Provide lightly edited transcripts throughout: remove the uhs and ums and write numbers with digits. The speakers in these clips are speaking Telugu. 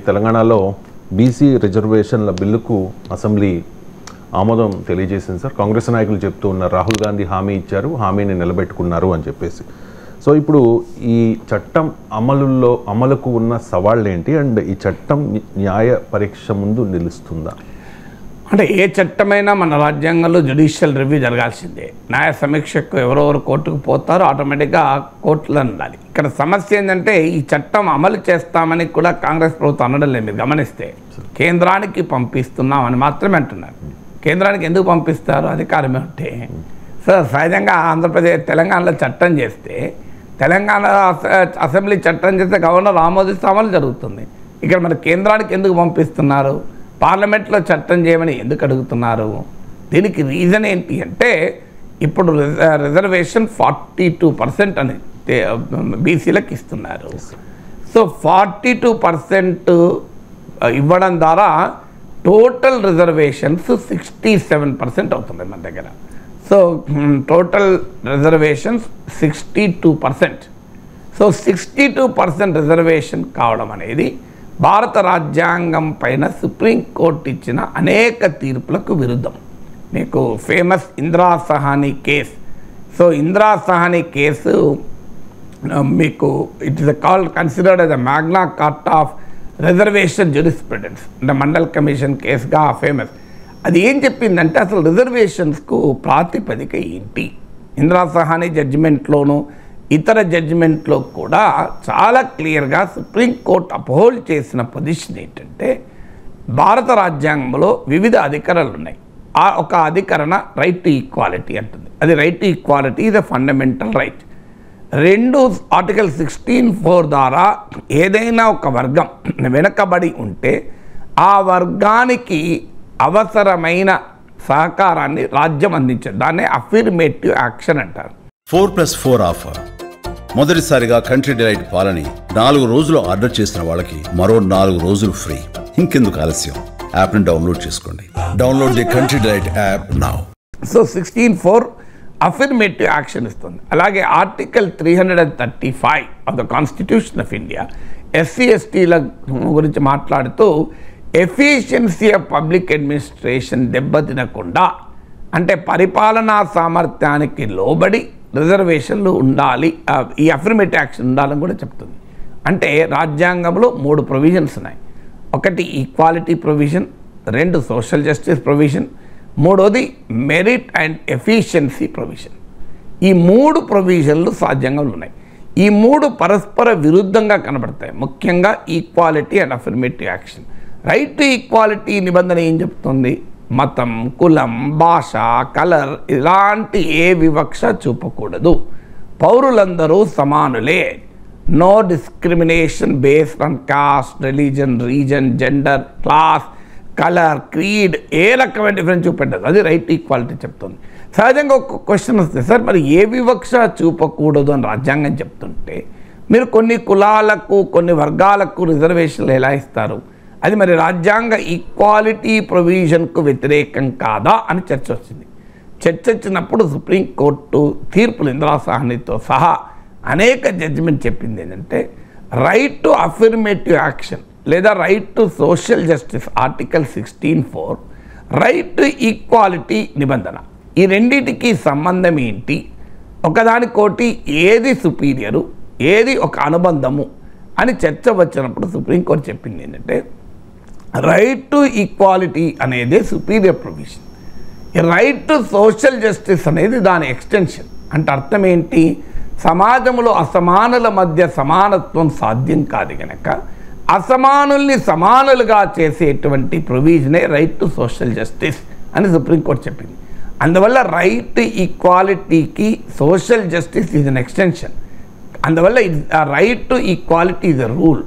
తెలంగాణలో బీసీ రిజర్వేషన్ల బిల్లుకు అసెంబ్లీ ఆమోదం తెలియజేసింది సార్. కాంగ్రెస్ నాయకులు చెప్తూ ఉన్నారు రాహుల్ గాంధీ హామీ ఇచ్చారు, హామీని నిలబెట్టుకున్నారు అని చెప్పేసి. సో ఇప్పుడు ఈ చట్టం అమలుకు ఉన్న సవాళ్ళు ఏంటి అండ్ ఈ చట్టం న్యాయ పరీక్ష ముందు నిలుస్తుందా? అంటే ఏ చట్టమైనా మన రాజ్యాంగంలో జ్యుడిషియల్ రివ్యూ జరగాల్సిందే. న్యాయ సమీక్షకు ఎవరెవరు కోర్టుకు పోతారో ఆటోమేటిక్గా కోర్టులో ఉండాలి. ఇక్కడ సమస్య ఏంటంటే ఈ చట్టం అమలు చేస్తామని కూడా కాంగ్రెస్ ప్రభుత్వం అనడం లేదు. మీరు గమనిస్తే కేంద్రానికి పంపిస్తున్నామని మాత్రమే అంటున్నారు. కేంద్రానికి ఎందుకు పంపిస్తారు? అధికారమే ఉంటే. సో సహజంగా తెలంగాణలో చట్టం చేస్తే తెలంగాణ అసెంబ్లీ చట్టం చేస్తే గవర్నర్ ఆమోదిస్తే అమలు జరుగుతుంది. ఇక్కడ మరి కేంద్రానికి ఎందుకు పంపిస్తున్నారు? పార్లమెంట్లో చట్టం చేయమని ఎందుకు అడుగుతున్నారు? దీనికి రీజన్ ఏంటి అంటే ఇప్పుడు రిజర్వేషన్ 42% అని బీసీలకు ఇస్తున్నారు. సో 42% ఇవ్వడం ద్వారా టోటల్ రిజర్వేషన్స్ 67% అవుతుంది మన దగ్గర. So total reservations 62%. So 62% reservation కావడం అనేది భారత రాజ్యాంగం పైన సుప్రీంకోర్టు ఇచ్చిన అనేక తీర్పులకు విరుద్ధం. మీకు famous Indira Sahani case. So Indira Sahani case మీకు it is considered as a Magna Carta of reservation jurisprudence అంటే మండల్ కమిషన్ కేసుగా ఫేమస్. అది ఏం చెప్పిందంటే అసలు రిజర్వేషన్స్కు ప్రాతిపదిక ఏంటి? ఇందిరా సహానీ జడ్జిమెంట్లోనూ ఇతర జడ్జిమెంట్లో కూడా చాలా క్లియర్గా సుప్రీంకోర్టు అప్హోల్డ్ చేసిన పొజిషన్ ఏంటంటే భారత రాజ్యాంగంలో వివిధ అధికరణలు ఉన్నాయి. ఆ ఒక అధికరణ రైట్ టు ఈక్వాలిటీ అంటుంది. అది right to equality is a fundamental right. Article 16(4) ద్వారా ఏదైనా ఒక వర్గం వెనకబడి ఉంటే ఆ వర్గానికి అవసరమైన సహకారాన్ని రాజ్యం అందించదు. దాన్నే అఫిర్మేటివ్ యాక్షన్ అంటారు. 4+4 ఆఫర్. మొదటిసారిగా కంట్రీ డిలైట్ పాలని 4 రోజులు ఆర్డర్ చేసిన వాళ్ళకి మరో 4 రోజులు ఫ్రీ. ఇంకెందుకు ఆలస్యం? యాప్ని డౌన్లోడ్ చేసుకోండి. Download the Country Delight app now. So 16(4) affirmative action ఇస్తుంది. అలాగే article 335 of the constitution of India SC/STల గురించి మాట్లాడుతూ ఎఫిషియన్సీ ఆఫ్ పబ్లిక్ అడ్మినిస్ట్రేషన్ దెబ్బతినకుండా అంటే పరిపాలనా సామర్థ్యానికి లోబడి రిజర్వేషన్లు ఉండాలి, ఈ అఫిర్మేటివ్ యాక్షన్ ఉండాలని కూడా చెప్తుంది. అంటే రాజ్యాంగంలో 3 ప్రొవిజన్స్ ఉన్నాయి. ఒకటి equality provision, 2 social justice provision, 3వది మెరిట్ అండ్ ఎఫిషియన్సీ ప్రొవిజన్. ఈ 3 ప్రొవిజన్లు రాజ్యాంగంలో ఉన్నాయి. ఈ 3 పరస్పర విరుద్ధంగా కనబడతాయి. ముఖ్యంగా equality and affirmative action. Right to equality నిబంధన ఏం చెప్తుంది? మతం, కులం, భాష, కలర్ ఇలాంటి ఏ వివక్ష చూపకూడదు. పౌరులందరూ సమానులే. No discrimination based on caste, religion, region, gender, class, colour, creed ఏ రకమైన డిఫరెన్స్ చూపెట్టదు. అది రైట్ ఈక్వాలిటీ చెప్తుంది. సహజంగా ఒక క్వశ్చన్ వస్తుంది, సార్ మరి ఏ వివక్ష చూపకూడదు అని రాజ్యాంగం చెప్తుంటే మీరు కొన్ని కులాలకు కొన్ని వర్గాలకు రిజర్వేషన్లు ఎలా ఇస్తారు? అది మరి రాజ్యాంగ ఈక్వాలిటీ ప్రొవిజన్కు వ్యతిరేకం కాదా అని చర్చ వచ్చింది. చర్చ వచ్చినప్పుడు సుప్రీంకోర్టు తీర్పులు ఇందిరా సహానీతో సహా అనేక జడ్జిమెంట్ చెప్పింది ఏంటంటే రైట్ టు అఫిర్మేటివ్ యాక్షన్ లేదా right to social justice article 16(4), right to equality నిబంధన ఈ రెండింటికి సంబంధం ఏంటి? ఒకదానికోటి ఏది సుపీరియరు, ఏది ఒక అనుబంధము అని చర్చ వచ్చినప్పుడు సుప్రీంకోర్టు చెప్పింది ఏంటంటే రైట్ టు ఈక్వాలిటీ అనేది superior provision, right to social justice అనేది దాని ఎక్స్టెన్షన్. అంటే అర్థం ఏంటి? సమాజంలో అసమానుల మధ్య సమానత్వం సాధ్యం కాదు కనుక అసమానుల్ని సమానులుగా చేసేటువంటి ప్రొవిజనే రైట్ టు సోషల్ జస్టిస్ అని సుప్రీంకోర్టు చెప్పింది. అందువల్ల రైట్ టు ఈక్వాలిటీకి social justice is an extension. అందువల్ల right to equality is a rule,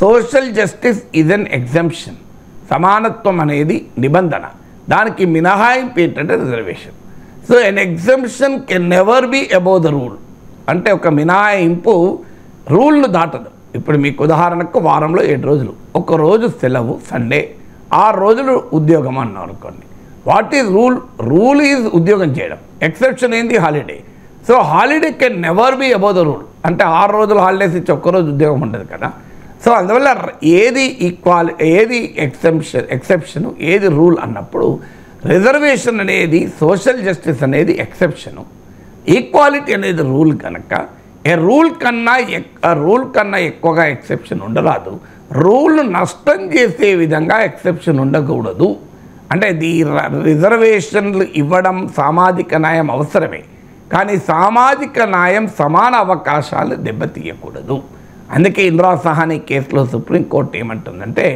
social justice is an exemption. సమానత్వం అనేది నిబంధన, దానికి మినహాయింపు ఏంటంటే reservation. So an exemption can never be above the rule. అంటే ఒక మినహాయింపు రూల్ను దాటదు. ఇప్పుడు మీకు ఉదాహరణకు వారంలో 7 రోజులు, ఒక రోజు సెలవు సండే, 6 రోజులు ఉద్యోగం అన్నారు అనుకోండి. What is rule? Rule is ఉద్యోగం చేయడం, ఎక్సెప్షన్ ఏంది holiday. So holiday can never be above the rule. అంటే 6 రోజులు హాలిడేస్ ఇచ్చి ఒక్కరోజు ఉద్యోగం ఉండదు కదా. సో అందువల్ల ఏది ఏది ఎక్సెప్షను ఏది రూల్ అన్నప్పుడు రిజర్వేషన్ అనేది సోషల్ జస్టిస్ అనేది ఎక్సెప్షను, ఈక్వాలిటీ అనేది రూల్ కనుక రూల్ కన్నా ఎక్కువగా ఎక్సెప్షన్ ఉండరాదు. రూల్ను నష్టం చేసే విధంగా ఎక్సెప్షన్ ఉండకూడదు. అంటే రిజర్వేషన్లు ఇవ్వడం సామాజిక న్యాయం అవసరమే, కానీ సామాజిక న్యాయం సమాన అవకాశాలు దెబ్బతీయకూడదు. అందుకే ఇందిరా సహాని కేసులో సుప్రీంకోర్టు ఏమంటుందంటే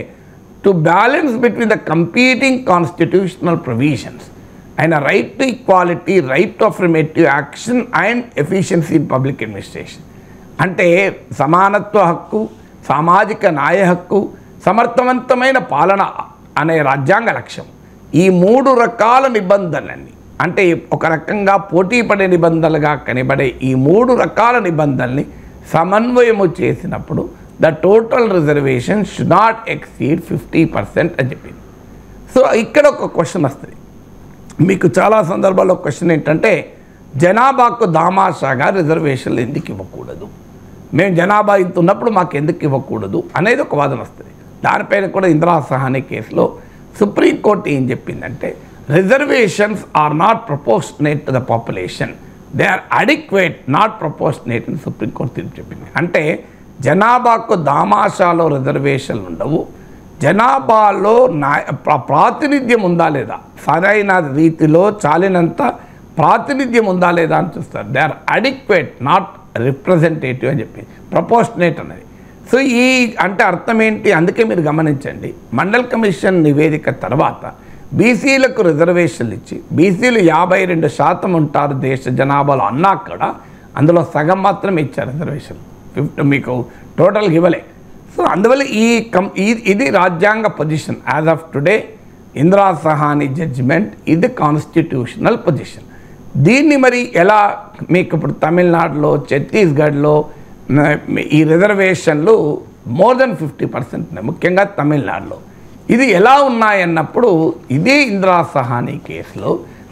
to balance between the competing constitutional provisions and right to equality, right to affirmative action and efficiency in public administration. అంటే సమానత్వ హక్కు, సామాజిక న్యాయ హక్కు, సమర్థవంతమైన పాలన అనే రాజ్యాంగ లక్ష్యం. ఈ 3 రకాల నిబంధనలన్నీ అంటే ఒక రకంగా పోటీ పడే నిబంధనలుగా కనబడే ఈ 3 రకాల నిబంధనల్ని సమన్వయము చేసినప్పుడు the total reservation should not exceed 50% అని చెప్పింది. సో ఇక్కడ ఒక క్వశ్చన్ వస్తుంది మీకు చాలా సందర్భాల్లో. క్వశ్చన్ ఏంటంటే జనాభాకు దామాషాగా రిజర్వేషన్లు ఎందుకు ఇవ్వకూడదు, మేము జనాభా ఇంత ఉన్నప్పుడు మాకు ఎందుకు ఇవ్వకూడదు అనేది ఒక వాదన వస్తుంది. దానిపైన కూడా ఇందిరా సహాని కేసులో సుప్రీంకోర్టు ఏం చెప్పిందంటే reservations are not proportionate to the population, they are adequate not proportionate అని సుప్రీంకోర్టు తీర్పు చెప్పింది. అంటే జనాభాకు దామాషాలో రిజర్వేషన్లు ఉండవు, జనాభాలో ప్రాతినిధ్యం ఉందా లేదా, సరైన రీతిలో చాలినంత ప్రాతినిధ్యం ఉందా లేదా అని చూస్తారు. They are adequate not representative అని చెప్పి ప్రపోర్షనేట్ అనేది. సో ఈ అంటే అర్థం ఏంటి, అందుకే మీరు గమనించండి మండల్ కమిషన్ నివేదిక తర్వాత బీసీలకు రిజర్వేషన్లు ఇచ్చి బీసీలు 52% ఉంటారు దేశ జనాభాలో అన్నా కూడా అందులో సగం మాత్రమే ఇచ్చారు రిజర్వేషన్, 50 మీకు టోటల్గా ఇవ్వలే. సో అందువల్ల ఇది రాజ్యాంగ position as of today. Indira Sawhney judgement ఇది కాన్స్టిట్యూషనల్ పొజిషన్. దీన్ని మరి ఎలా మీకు ఇప్పుడు తమిళనాడులో ఛత్తీస్గఢ్లో ఈ రిజర్వేషన్లు మోర్ దెన్ 50% ఉన్నాయి, ముఖ్యంగా తమిళనాడులో. ఇది ఎలా ఉన్నాయన్నప్పుడు ఇదే ఇందిరా సహాని కేసులో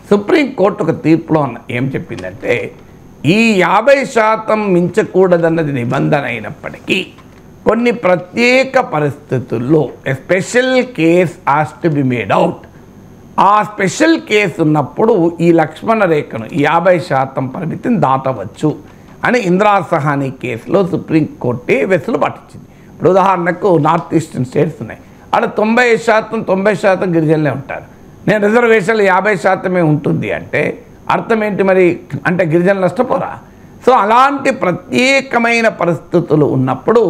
సుప్రీంకోర్టు ఒక తీర్పులో ఏం చెప్పిందంటే ఈ 50% మించకూడదన్నది నిబంధన అయినప్పటికీ కొన్ని ప్రత్యేక పరిస్థితుల్లో a special case has to be made out. ఆ స్పెషల్ కేసు ఉన్నప్పుడు ఈ లక్ష్మణ రేఖను 50% పరిమితిని దాటవచ్చు అని ఇందిరా సహాని కేసులో సుప్రీంకోర్టే వెసులుబాటు ఇచ్చింది. ఇప్పుడు ఉదాహరణకు నార్త్ ఈస్టర్న్ స్టేట్స్ ఉన్నాయి, అక్కడ 90% గిరిజనులే ఉంటారు. నేను రిజర్వేషన్లు 50% ఉంటుంది అంటే అర్థం ఏంటి మరి, అంటే గిరిజనులు నష్టపోరా? సో అలాంటి ప్రత్యేకమైన పరిస్థితులు ఉన్నప్పుడు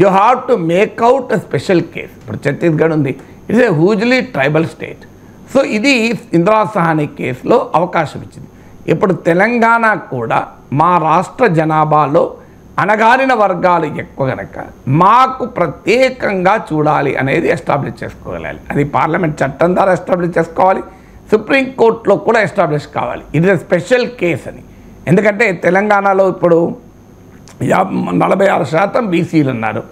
you have to make out a special case. ఇప్పుడు ఛత్తీస్గఢ్ ఉంది, it's a hugely tribal state. So ఇది ఇందిరా సహాని కేసులో అవకాశం ఇచ్చింది. ఇప్పుడు తెలంగాణ కూడా మా రాష్ట్ర జనాభాలో అణగారిన వర్గాలు ఎక్కువ కనుక మాకు ప్రత్యేకంగా చూడాలి అనేది ఎస్టాబ్లిష్ చేసుకోగలాలి. అది పార్లమెంట్ చట్టం ద్వారా ఎస్టాబ్లిష్ చేసుకోవాలి, సుప్రీంకోర్టులో కూడా ఎస్టాబ్లిష్ కావాలి. ఇది స్పెషల్ కేస్ అని. ఎందుకంటే తెలంగాణలో ఇప్పుడు 46% బీసీలు ఉన్నారు,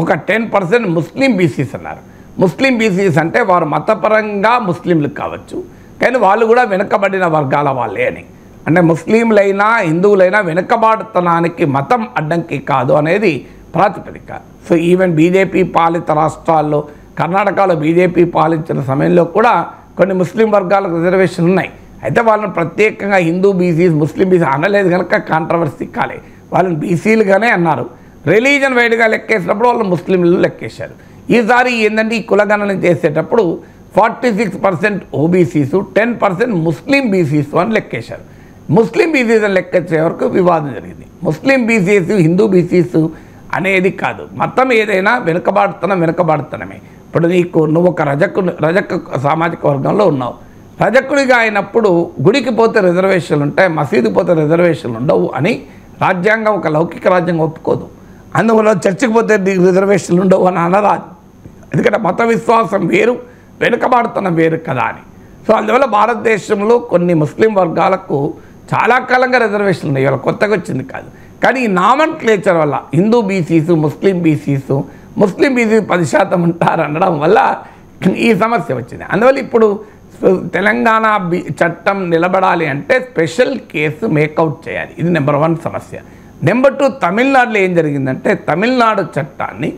ఒక 10% ముస్లిం బీసీస్ అన్నారు. ముస్లిం బీసీస్ అంటే వారు మతపరంగా ముస్లింలు కావచ్చు, కానీ వాళ్ళు కూడా వెనుకబడిన వర్గాల వాళ్ళే అని. అంటే ముస్లింలైనా హిందువులైనా వెనుకబాటుతనానికి మతం అడ్డంకి కాదు అనేది ప్రాతిపదిక. సో ఈవెన్ బీజేపీ పాలిత రాష్ట్రాల్లో, కర్ణాటకలో బీజేపీ పాలించిన సమయంలో కూడా కొన్ని ముస్లిం వర్గాలకు రిజర్వేషన్ ఉన్నాయి. అయితే వాళ్ళని ప్రత్యేకంగా హిందూ బీసీస్ ముస్లిం బీసీ అనలేదు కనుక కాంట్రవర్సీ కాలే, వాళ్ళని బీసీలుగానే అన్నారు. రిలీజన్ వైడ్గా లెక్కేసినప్పుడు వాళ్ళు ముస్లింలు లెక్కేశారు. ఈసారి ఏంటంటే ఈ కులగణన చేసేటప్పుడు 46% ఓబీసీసు 10% ముస్లిం బీసీసు అని లెక్కేశారు. ముస్లిం బీసీస్ అని లెక్కేసే వరకు వివాదం జరిగింది. ముస్లిం బీసీసు హిందూ బీసీసు అనేది కాదు, మతం ఏదైనా వెనుకబాడుతనమే. ఇప్పుడు నువ్వు ఒక రజక సామాజిక వర్గంలో ఉన్నావు, రజకుడిగా అయినప్పుడు గుడికి పోతే రిజర్వేషన్లు ఉంటాయి, మసీదుకి పోతే రిజర్వేషన్లు ఉండవు అని రాజ్యాంగం, ఒక లౌకిక రాజ్యాంగం ఒప్పుకోదు. అందువల్ల చర్చికి పోతే రిజర్వేషన్లు ఉండవు అని అనరాదు, ఎందుకంటే మత విశ్వాసం వేరు, వెనుకబాడుతనం వేరు కదా అని. సో అందువల్ల భారతదేశంలో కొన్ని ముస్లిం వర్గాలకు చాలా కాలంగా రిజర్వేషన్లు ఉన్నాయి, ఇవాళ కొత్తగా వచ్చింది కాదు. కానీ ఈ నామన్క్లేచర్ వల్ల హిందూ బీసీసు ముస్లిం బీసీసు 10% ఉంటారు అనడం వల్ల ఈ సమస్య వచ్చింది. అందువల్ల ఇప్పుడు తెలంగాణ చట్టం నిలబడాలి అంటే స్పెషల్ కేసు మేకౌట్ చేయాలి. ఇది నెంబర్ 1 సమస్య. నెంబర్ 2, తమిళనాడులో ఏం జరిగిందంటే తమిళనాడు చట్టాన్ని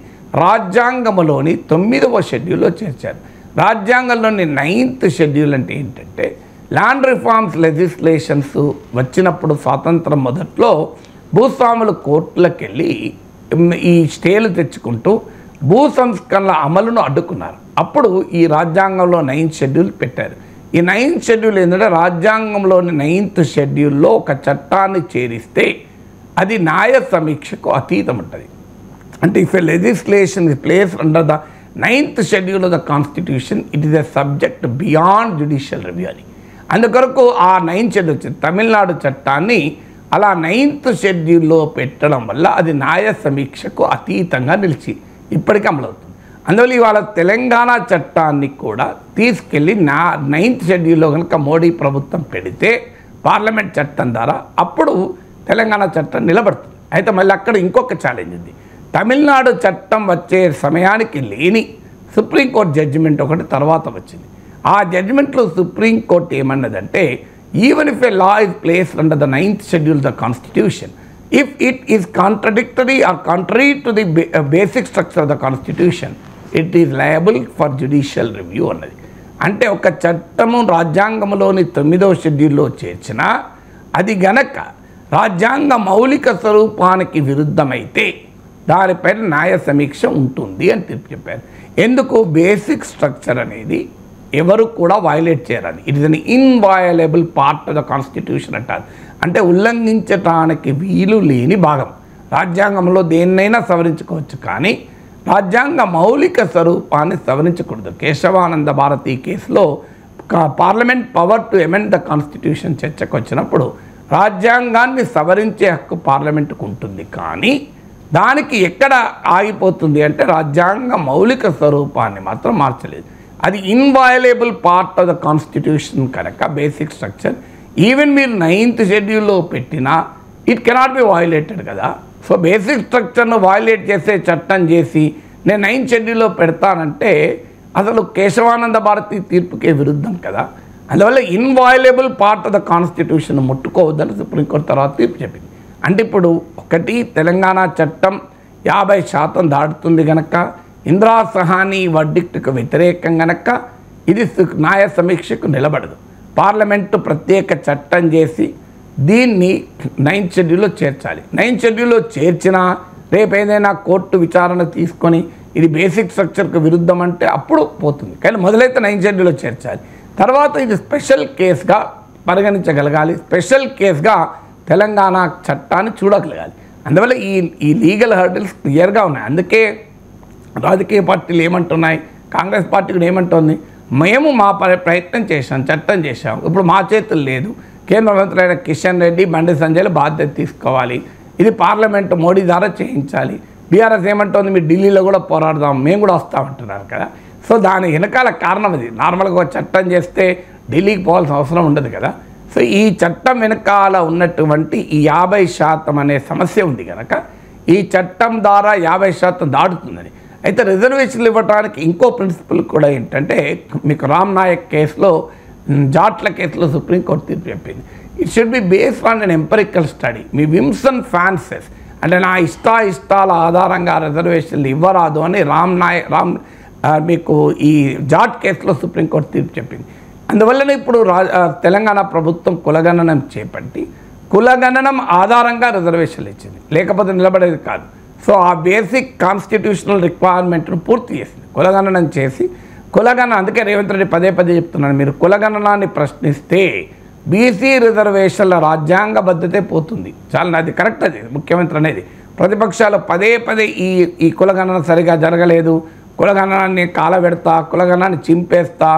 రాజ్యాంగంలోని 9వ షెడ్యూల్లో చేర్చారు. రాజ్యాంగంలోని 9th షెడ్యూల్ అంటే ఏంటంటే ల్యాండ్ రిఫార్మ్స్ లెజిస్లేషన్స్ వచ్చినప్పుడు స్వాతంత్రం మొదట్లో భూస్వాములు కోర్టులకు వెళ్ళి ఈ స్టేలు తెచ్చుకుంటూ భూ సంస్కరణల అమలును అడ్డుకున్నారు. అప్పుడు ఈ రాజ్యాంగంలో 9th షెడ్యూల్ పెట్టారు. ఈ 9th షెడ్యూల్ ఏంటంటే రాజ్యాంగంలోని 9th షెడ్యూల్లో ఒక చట్టాన్ని చేరిస్తే అది న్యాయ సమీక్షకు అతీతం ఉంటుంది. అంటే if a legislation is placed under the 9th schedule of the constitution it is a subject beyond judicial review అని. అందుకొరకు ఆ 9th షెడ్యూల్ వచ్చింది. తమిళనాడు చట్టాన్ని అలా 9th షెడ్యూల్లో పెట్టడం వల్ల అది న్యాయ సమీక్షకు అతీతంగా నిలిచి ఇప్పటికీ అమలవుతుంది. అందువల్ల ఇవాళ తెలంగాణ చట్టాన్ని కూడా తీసుకెళ్ళి 9th షెడ్యూల్లో కనుక మోడీ ప్రభుత్వం పెడితే పార్లమెంట్ చట్టం ద్వారా అప్పుడు తెలంగాణ చట్టం నిలబడుతుంది. అయితే మళ్ళీ అక్కడ ఇంకొక ఛాలెంజ్ ఉంది. తమిళనాడు చట్టం వచ్చే సమయానికి లేని సుప్రీంకోర్టు జడ్జిమెంట్ ఒకటి తర్వాత వచ్చింది. ఆ జడ్జిమెంట్లో సుప్రీంకోర్టు ఏమన్నదంటే even if a law is placed under the 9th schedule the constitution if it is contradictory or contrary to the basic structure of the constitution it is liable for judicial review అన్నది. అంటే ఒక చట్టము రాజ్యాంగంలోని 9వ షెడ్యూల్లో చేర్చినా అది గనక రాజ్యాంగ మౌలిక స్వరూపానికి విరుద్ధమైతే దానిపైన న్యాయ సమీక్ష ఉంటుంది అని తీర్పు చెప్పారు. ఎందుకు? బేసిక్ స్ట్రక్చర్ అనేది ఎవరు కూడా వైలేట్ చేయరని. It is an inviolable part of the constitution అంటారు. అంటే ఉల్లంఘించడానికి వీలు లేని భాగం. రాజ్యాంగంలో దేన్నైనా సవరించుకోవచ్చు కానీ రాజ్యాంగ మౌలిక స్వరూపాన్ని సవరించకూడదు. కేశవానంద భారతి కేసులో parliament power to amend the constitution చర్చకు వచ్చినప్పుడు రాజ్యాంగాన్ని సవరించే హక్కు పార్లమెంటుకు ఉంటుంది కానీ దానికి ఎక్కడ ఆగిపోతుంది అంటే రాజ్యాంగ మౌలిక స్వరూపాన్ని మాత్రం మార్చలేదు. అది ఇన్వయలేబుల్ పార్ట్ ఆఫ్ ద కాన్స్టిట్యూషన్ కనుక బేసిక్ స్ట్రక్చర్ ఈవెన్ మీరు 9th షెడ్యూల్లో పెట్టినా ఇట్ కెనాట్ బి వయలేటెడ్ కదా. సో బేసిక్ స్ట్రక్చర్ను వయలేట్ చేసే చట్టం చేసి నేను 9th షెడ్యూల్లో పెడతానంటే అసలు కేశవానంద భారతి తీర్పుకే విరుద్ధం కదా. అందువల్ల inviolable part of the constitution ముట్టుకోవద్దని సుప్రీంకోర్టు తర్వాత తీర్పు చెప్పింది. అంటే ఇప్పుడు ఒకటి తెలంగాణ చట్టం 50% దాటుతుంది కనుక ఇందిరా సహానీ వర్డిక్ట్కు వ్యతిరేకం కనుక ఇది న్యాయ సమీక్షకు నిలబడదు. పార్లమెంటు ప్రత్యేక చట్టం చేసి దీన్ని 9th షెడ్యూల్లో చేర్చాలి. 9th షెడ్యూల్లో చేర్చినా రేపు ఏదైనా కోర్టు విచారణ తీసుకొని ఇది బేసిక్ స్ట్రక్చర్కు విరుద్ధం అంటే అప్పుడు పోతుంది. కానీ మొదలైతే 9th షెడ్యూల్లో చేర్చాలి. తర్వాత ఇది స్పెషల్ కేసుగా పరిగణించగలగాలి. స్పెషల్ కేసుగా తెలంగాణ చట్టాన్ని చూడగలగాలి. అందువల్ల ఈ లీగల్ హర్డిల్స్ క్లియర్గా ఉన్నాయి. అందుకే రాజకీయ పార్టీలు ఏమంటున్నాయి, కాంగ్రెస్ పార్టీ కూడా ఏమంటుంది, మేము మా ప్రయత్నం చేశాం, చట్టం చేశాం, ఇప్పుడు మా చేతులు లేదు, కేంద్ర మంత్రి అయిన కిషన్ రెడ్డి, బండి సంజయ్లు బాధ్యత తీసుకోవాలి, ఇది పార్లమెంటు మోడీ ద్వారా చేయించాలి. బీఆర్ఎస్ ఏమంటుంది, మీరు ఢిల్లీలో కూడా పోరాడదాం, మేము కూడా వస్తామంటున్నారు కదా. సో దాని వెనకాల కారణం అది. నార్మల్గా ఒక చట్టం చేస్తే ఢిల్లీకి పోవాల్సిన అవసరం ఉండదు కదా. సో ఈ చట్టం వెనకాల ఉన్నటువంటి ఈ 50% అనే సమస్య ఉంది కనుక ఈ చట్టం ద్వారా 50% దాటుతుందని. అయితే రిజర్వేషన్లు ఇవ్వడానికి ఇంకో ప్రిన్సిపల్ కూడా ఏంటంటే మీకు రామ్ నాయక్ కేసులో జాట్ల కేసులో సుప్రీంకోర్టు తీర్పు చెప్పింది. It should be based on an empirical study. మీ విమ్స్ అండ్ ఫ్యాన్సెస్ అంటే నా ఇష్టాల ఆధారంగా రిజర్వేషన్లు ఇవ్వరాదు అని మీకు ఈ జాట్ కేసులో సుప్రీంకోర్టు తీర్పు చెప్పింది. అందువల్లనే ఇప్పుడు తెలంగాణ ప్రభుత్వం కులగణనం చేపట్టి కులగణనం ఆధారంగా రిజర్వేషన్లు ఇచ్చింది, లేకపోతే నిలబడేది కాదు. సో ఆ బేసిక్ కాన్స్టిట్యూషనల్ రిక్వైర్మెంట్ను పూర్తి చేసింది, కులగణనం చేసి కులగణన. అందుకే రేవంత్ రెడ్డి పదే చెప్తున్నాను, మీరు కులగణనాన్ని ప్రశ్నిస్తే బీసీ రిజర్వేషన్ల రాజ్యాంగబద్ధతే పోతుంది. చాలా అది కరెక్ట్. అది ముఖ్యమంత్రి అనేది ప్రతిపక్షాలు పదే ఈ కులగణన సరిగా జరగలేదు, కులగణనాన్ని కాలబెడతా, కులగణనాన్ని చింపేస్తా,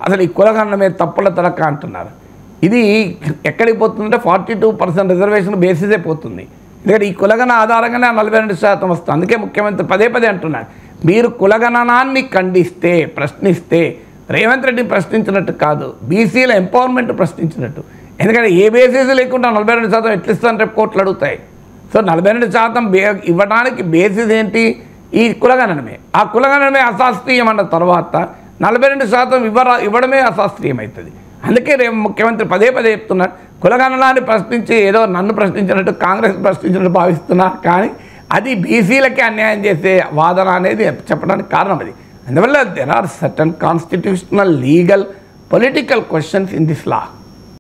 అసలు ఈ కులగణన మీద తప్పుల తడక అంటున్నారు. ఇది ఎక్కడికి పోతుందంటే 42% రిజర్వేషన్ బేసిసే పోతుంది. ఎందుకంటే ఈ కులగణన ఆధారంగానే 42% వస్తుంది. అందుకే ముఖ్యమంత్రి పదే అంటున్నారు, మీరు కులగణనాన్ని ఖండిస్తే ప్రశ్నిస్తే రేవంత్ రెడ్డిని ప్రశ్నించినట్టు కాదు, బీసీల ఎంపవర్మెంట్ ప్రశ్నించినట్టు. ఎందుకంటే ఏ బేసిస్ లేకుండా 42% ఎట్లా ఇస్తాను రేపు కోర్టులు అడుగుతాయి. సో 42% ఇవ్వడానికి బేసిస్ ఏంటి? ఈ కులగణనమే. ఆ కులగణనమే అశాస్త్రీయం అన్న తర్వాత 42% ఇవ్వడమే అశాస్త్రీయమవుతుంది. అందుకే ముఖ్యమంత్రి పదే చెప్తున్నారు, కులగణనాన్ని ప్రశ్నించి ఏదో నన్ను ప్రశ్నించినట్టు కాంగ్రెస్ ప్రశ్నించినట్టు భావిస్తున్నారు, కానీ అది బీసీలకే అన్యాయం చేసే వాదన అనేది చెప్పడానికి కారణం అది. అందువల్ల there are certain constitutional, legal, political questions in this law.